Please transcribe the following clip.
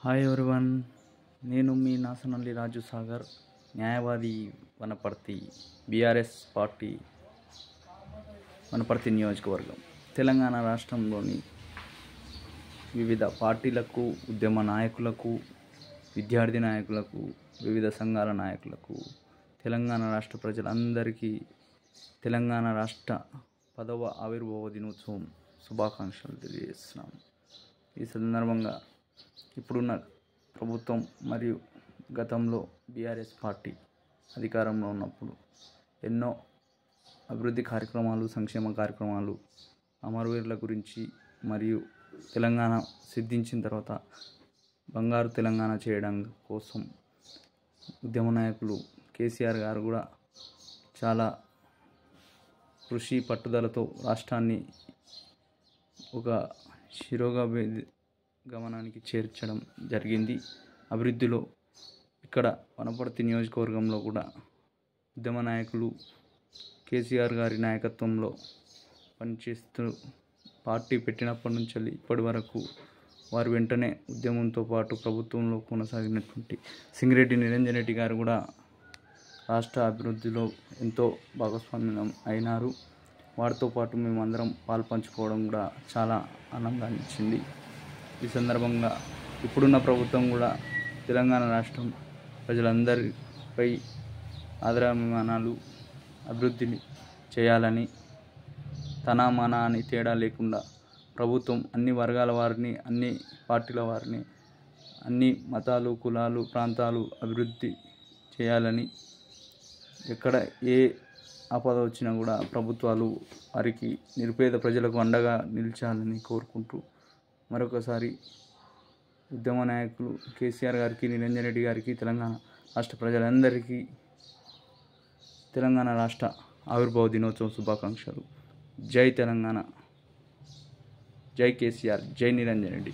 Hi everyone, నేను మీ నాసనల్లి రాజు సాగర్, న్యాయవాది, Wanaparthy, BRS party, Wanaparthy నియోజకవర్గం. తెలంగాణ రాష్ట్రంలోని వివిధ పార్టీలకు, ఉద్యమ నాయకులకు, విద్యార్థి నాయకులకు, వివిధ సంఘాల నాయకులకు, తెలంగాణ రాష్ట్ర ప్రజలందరికీ తెలంగాణ రాష్ట్ర 10వ ఆవిర్భావ దినోత్సవం శుభాకాంక్షలు తెలియజేస్తున్నాం. ఈ సందర్భంగా ఇప్పుడున్న ప్రభుత్వం మరియు గతంలో బీఆర్ఎస్ పార్టీ అధికారంలో ఉన్నప్పుడు ఎన్నో అభివృద్ధి కార్యక్రమాలు, సంక్షేమ కార్యక్రమాలు, అమరవీరుల గురించి మరియు తెలంగాణ సిద్ధించిన తర్వాత బంగారు తెలంగాణ చేయడం కోసం ఉద్యమ నాయకులు కేసీఆర్ గారు కూడా చాలా కృషి పట్టుదలతో రాష్ట్రాన్ని ఒక గమనానికి చేర్చడం జరిగింది. అభివృద్ధిలో ఇక్కడ వనపర్తి నియోజకవర్గంలో కూడా ఉద్యమ నాయకులు కేసీఆర్ గారి నాయకత్వంలో పనిచేస్తూ పార్టీ పెట్టినప్పటి నుంచి ఇప్పటి వరకు వారు వెంటనే ఉద్యమంతో పాటు ప్రభుత్వంలో కొనసాగినటువంటి సింగిరెడ్డి నిరంజన్ రెడ్డి గారు కూడా రాష్ట్ర అభివృద్ధిలో ఎంతో భాగస్వామ్యం అయినారు. వారితో పాటు మేమందరం పాల్పంచుకోవడం కూడా చాలా ఆనందాన్ని ఇచ్చింది. ఈ సందర్భంగా ఇప్పుడున్న ప్రభుత్వం కూడా తెలంగాణ రాష్ట్రం ప్రజలందరిపై ఆదరాభిమానాలు, అభివృద్ధిని చేయాలని, తన మన అని తేడా లేకుండా ప్రభుత్వం అన్ని వర్గాల వారిని, అన్ని పార్టీల వారిని, అన్ని మతాలు, కులాలు, ప్రాంతాలు అభివృద్ధి చేయాలని, ఎక్కడ ఏ ఆపద వచ్చినా కూడా ప్రభుత్వాలు వారికి నిరుపేద ప్రజలకు అండగా నిలిచాలని కోరుకుంటూ మరొకసారి ఉద్యమ నాయకులు కేసీఆర్ గారికి, నిరంజన్ రెడ్డి గారికి, తెలంగాణ రాష్ట్ర ప్రజలందరికీ తెలంగాణ రాష్ట్ర ఆవిర్భావ దినోత్సవం శుభాకాంక్షలు. జై తెలంగాణ, జై కేసీఆర్, జై నిరంజన్ రెడ్డి.